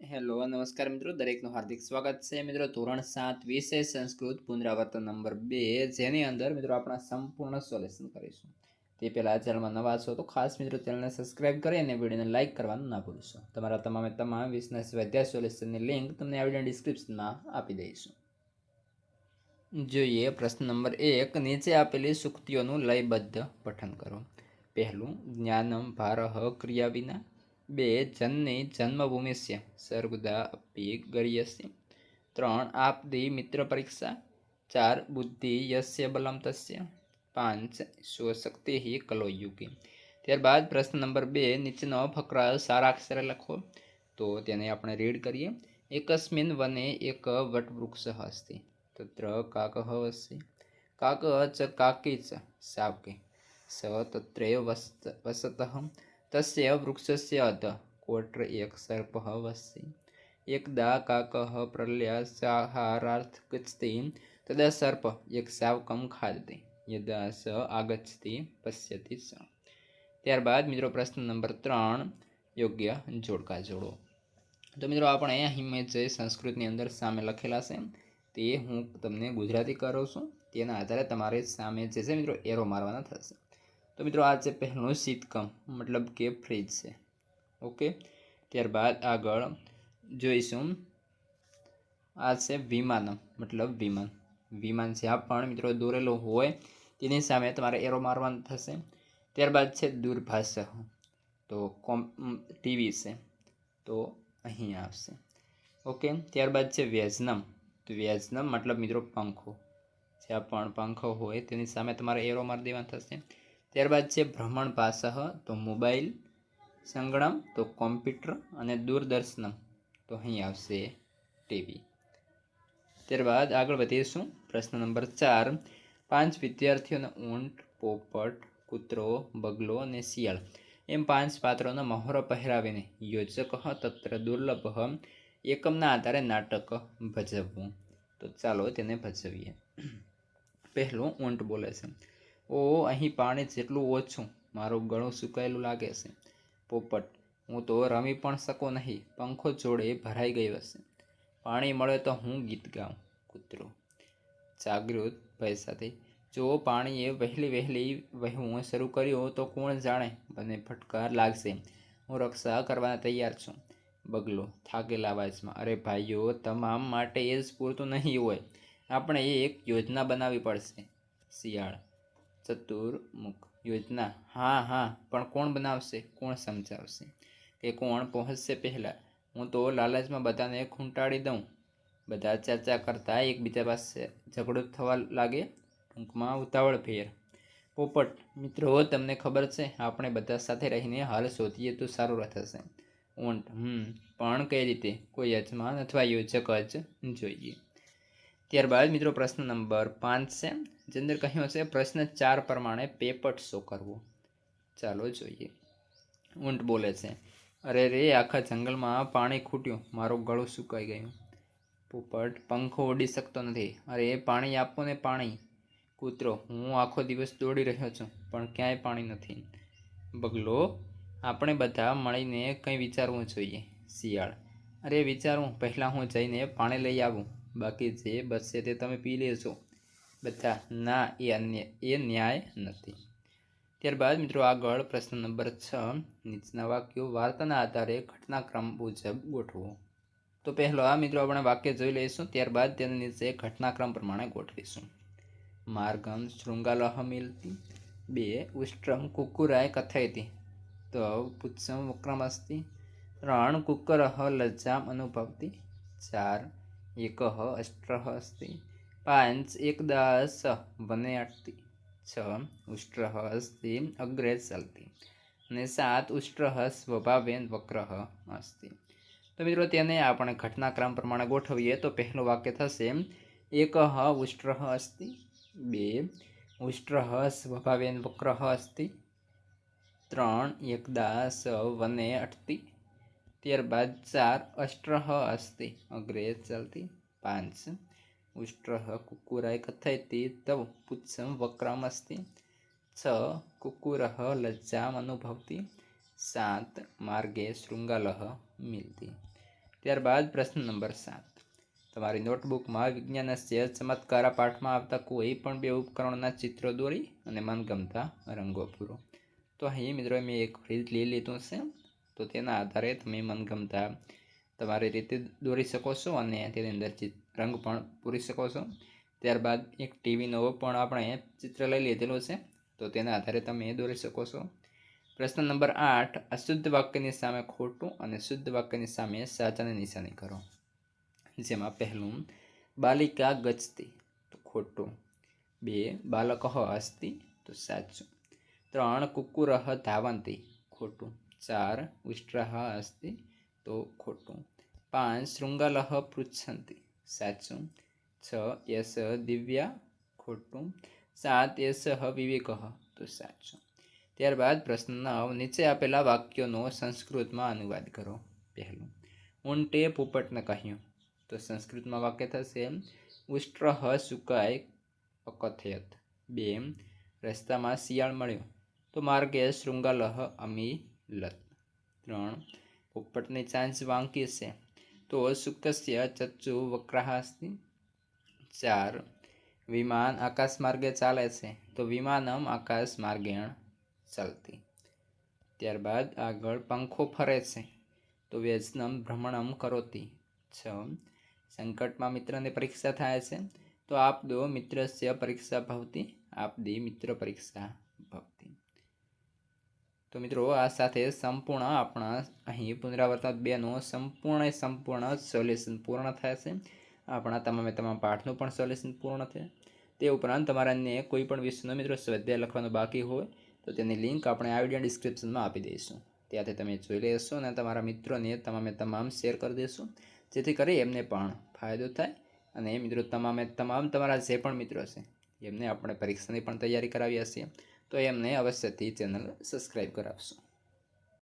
Hello નમસ્કાર મિત્રો, દરેકનું હાર્દિક સ્વાગત છે. મિત્રો ધોરણ 7 વિષય સંસ્કૃત પુનરાવર્તન નંબર 2, જેની અંદર મિત્રો આપણા સંપૂર્ણ સોલ્યુશન કરીશું. તે પહેલાં ચેનલમાં નવા છો તો ખાસ મિત્રો ચેનલને સબસ્ક્રાઇબ કરી અને વિડીયોને લાઇક કરવાનું ના ભૂલશો. તમારા તમામ વિષયના સ્વાધ્યાય સોલ્યુશનની લિંક તમને આ વિડીયોના ડિસ્ક્રિપ્શનમાં આપી દઈશું. જોઈએ પ્રશ્ન નંબર 1. નીચે આપેલી સૂક્તિઓનું લયબદ્ધ પઠન કરો. પહેલું, જ્ઞાનમ ભારહ ક્રિયા વિના. 2. જનની જન્મભૂમિસ્ય સર્વદા અપી ગરીયસ્ય. 3. આપદી મિત્ર પરીક્ષા. 4. બુદ્ધિ યસ્ય બલમ તસ્ય. 5. સ્વશક્તિ કલોયુગી. ત્યારબાદ પ્રશ્ન નંબર 2. નીચેનો ફકરા સારાક્ષરે લખો. તો તેને આપણે રીડ કરીએ. એકસ્મિન વને એક વટવૃક્ષ અસ્તિ તત્ર કાકઃ વસતિ. કાકઃ ચ કાકી ચ શાવકે સ તત્રેવ વસતઃ. તસ્ય વૃક્ષસ્ય અધઃ કોટ્ર એક સર્પઃ વસતિ. એકદા કાકઃ પ્રલયાસાહારાર્થ ગચ્છતિ તદા સર્પ એક શાવકમ ખાદતિ. યદા સ આગચ્છતિ પશ્યતિ સ. ત્યારબાદ મિત્રો પ્રશ્ન નંબર 3, યોગ્ય જોડકા જોડો. તો મિત્રો આપણે અહીં મેં જે સંસ્કૃતની અંદર સામે લખેલા છે તે હું તમને ગુજરાતી કરું છું. તેના આધારે તમારે સામે જે છે મિત્રો એરો મારવાના થશે. તો મિત્રો આ છે પહેલું શીતકમ, મતલબ કે ફ્રીજ છે. ઓકે, ત્યારબાદ આગળ જોઈશું. આ છે વિમાનમ, મતલબ વિમાન. વિમાન જ્યાં પણ મિત્રો દોરેલું હોય તેની સામે તમારે એરો મારવાનો થશે. ત્યારબાદ છે દૂરભાષ, તો ટીવી છે, તો અહીં આવશે. ઓકે, ત્યારબાદ છે વ્યજનમ. તો વ્યજનમ મતલબ મિત્રો પંખો. જ્યાં પણ પંખો હોય તેની સામે તમારે એરો મારી દેવાનો થશે. ત્યારબાદ છે ભ્રમણ ભાષ, તો મોબાઈલ. સંગણમ તો કોમ્પ્યુટર. અને દૂરદર્શનમ તો અહીં આવશે ટીવી. ત્યારબાદ આગળ વધીશું. પ્રશ્ન નંબર 4. 5 વિદ્યાર્થીઓને ઊંટ, પોપટ, કૂતરો, બગલો અને શિયાળ એમ 5 પાત્રોનો મહોરો પહેરાવીને યોજક તત્ર દુર્લભ એકમના આધારે નાટક ભજવવું. તો ચાલો તેને ભજવીએ. પહેલું ઊંટ બોલે છે. ઓ અહીં પાણી જેટલું ઓછું, મારું ગળું સુકાયેલું લાગે છે. પોપટ, હું તો રમી પણ શકું નહીં, પંખો જોડે ભરાઈ ગયો હશે. પાણી મળે તો હું ગીત ગાઉં. કૂતરો જાગૃત ભય સાથે, જો પાણીએ વહેલી વહેવું શરૂ કર્યું તો કોણ જાણે મને ફટકાર લાગશે, હું રક્ષા કરવાને તૈયાર છું. બગલો થાકેલા અવાજમાં, અરે ભાઈઓ, તમામ માટે એ જ પૂરતું નહીં હોય, આપણે એક યોજના બનાવવી પડશે. શિયાળ ચતુર્મુખ, યોજના? હા હા, પણ કોણ બનાવશે, કોણ સમજાવશે, કે કોણ પહોંચશે પહેલાં? હું તો લાલચમાં બધાને ખૂંટાડી દઉં. બધા ચર્ચા કરતાં એકબીજા પાસે ઝઘડો થવા લાગે. ટૂંકમાં ઉતાવળ ફેર. પોપટ, મિત્રો તમને ખબર છે, આપણે બધા સાથે રહીને હાલ શોધીએ તો સારું થશે. ઊંટ, પણ કઈ રીતે? કોઈ યજમાન અથવા યોજક જ જોઈએ. ત્યારબાદ મિત્રો પ્રશ્ન નંબર 5 છે, જે અંદર કહ્યું છે પ્રશ્ન 4 પ્રમાણે પેપટ શો કરવો. ચાલો જોઈએ. ઊંટ બોલે છે, અરે રે, આખા જંગલમાં પાણી ખૂટ્યું, મારું ગળું સુકાઈ ગયું. પોપટ, પંખો ઉડી શકતો નથી, અરે પાણી આપો ને પાણી. કૂતરો, હું આખો દિવસ દોડી રહ્યો છું, પણ ક્યાંય પાણી નથી. બગલો, આપણે બધા મળીને કંઈ વિચારવું જોઈએ. શિયાળ, અરે વિચારવું, પહેલાં હું જઈને પાણી લઈ આવું, બાકી જે બચશે તે તમે પી લેજો. બધા, ના, એ ન્યાય નથી. ત્યારબાદ મિત્રો આગળ પ્રશ્ન નંબર 6. નીચેના વાક્યો વાર્તાના આધારે ઘટનાક્રમ મુજબ ગોઠવો. તો પહેલો આ મિત્રો આપણે વાક્ય જોઈ લઈશું, ત્યારબાદ તેની નીચે ઘટનાક્રમ પ્રમાણે ગોઠવીશું. માર્ગમ શૃંગાલહ મિલતી. 2. ઉષ્ટ્રમ કુક્કુરાય કથયતિ તો પુચ્છમ વક્રમસ્તિ. 3. કુક્કરઃ લજ્જામ અનુભવતી. 4. એકઃ અષ્ટ્રઃ અસ્તિ. 5. એકદા સ વને અટતિ. 6. ઉષ્ટ્રઃ અસ્તિ અગ્રે ચલતી. અને 7. ઉષ્ટ્રઃ સ્વભાવેન વક્રઃ અસ્તિ. તો મિત્રો તેને આપણે ઘટનાક્રમ પ્રમાણે ગોઠવીએ તો પહેલું વાક્ય થશે એકઃ ઉષ્ટ્રઃ અસ્તિ. 2. ઉષ્ટ્રઃ સ્વભાવેન વક્રઃ અસ્તિ. 3. એકદા સ વને અટતિ. ત્યારબાદ 4. અષ્ટ્રઃ અસ્તિ અગ્રે ચલતી. 5. ઉષ્ટ્રઃ કુક્કુરાય કથયતિ તવ પુચ્છમ વક્રમ અસ્તિ. 6. કુક્કુરઃ લજ્જામ અનુભવતી. 7. માર્ગે શૃંગાલહ મિલતી. ત્યારબાદ પ્રશ્ન નંબર 7, તમારી નોટબુકમાં વિજ્ઞાનસ્ય ચમત્કારા પાઠમાં આવતા કોઈ પણ બે ઉપકરણોના ચિત્રો દોરી અને મનગમતા રંગો પૂરો. તો અહીં મિત્રો મેં એક ફ્રીજ લઈ લીધું છે, તો તેના આધારે તમે મનગમતા તમારી રીતે દોરી શકો છો અને તેની અંદર રંગ પણ પૂરી શકો છો. ત્યારબાદ એક ટીવીનો પણ આપણે ચિત્ર લઈ લીધેલું છે, તો તેના આધારે તમે દોરી શકો છો. પ્રશ્ન નંબર 8, અશુદ્ધ વાક્યની સામે ખોટું અને શુદ્ધ વાક્યની સામે સાચાની નિશાની કરો. જેમાં પહેલું બાલિકા ગચ્છતિ, તો ખોટું. 2 બાલકઃ અસ્તિ, તો સાચું. 3 કુક્કુરઃ ધાવન્તિ, ખોટું. 4 ઉષ્ટ્રઃ અસ્તિ, તો ખોટું. 5 શૃંગાલઃ પૃચ્છન્તિ, સાચું. 6 યશ દિવ્યા, ખોટું. 7 યશઃ વિવેકઃ, તો સાચું. ત્યારબાદ પ્રશ્ન 9, નીચે આપેલા વાક્યોનો સંસ્કૃતમાં અનુવાદ કરો. પહેલું ઊંટે પોપટને કહ્યું, તો સંસ્કૃતમાં વાક્ય થશે ઉષ્ટ્રઃ શુકાય અકથયત. 2 રસ્તામાં શિયાળ મળ્યો, તો માર્ગે શૃંગાલઃ અમિલત. 3 પોપટની ચાંચ વાંકી છે, તો શુકસ્ય ચચ્ચુ વક્રઃ અસ્તિ. 4 વિમાન આકાશ માર્ગે ચાલે છે, તો વિમાનમ આકાશ માર્ગેણ ચલતી. ત્યારબાદ આગળ પંખો ફરે છે, તો વ્યજનમ ભ્રમણમ કરોતિ. 6 સંકટમાં મિત્રની પરીક્ષા થાય છે, તો આપ દો મિત્રસ્ય પરીક્ષા ભવતી, આપ દી મિત્ર પરીક્ષા ભવતી. તો મિત્રો આ સાથે સંપૂર્ણ આપણા અહીં પુનરાવર્તન 2નું સંપૂર્ણ સોલ્યુશન પૂર્ણ થાય છે. આપણા તમામ પાઠનું પણ સોલ્યુશન પૂર્ણ થાય. તે ઉપરાંત તમારે અન્ય કોઈ પણ વિષયનો મિત્રો સ્વાધ્યાય લખવાનો બાકી હોય તો તેની લિંક આપણે આ વિડીયો ડિસ્ક્રિપ્શનમાં આપી દઈશું. ત્યાંથી તમે જોઈ લેશો અને તમારા મિત્રોને તમામ શેર કરી દેશો, જેથી કરી એમને પણ ફાયદો થાય. અને મિત્રો તમામ તમારા જે પણ મિત્રો છે એમને આપણે પરીક્ષાની પણ તૈયારી કરાવી હશે, તો એમને અવશ્યથી ચેનલ સબસ્ક્રાઈબ કરાવશો.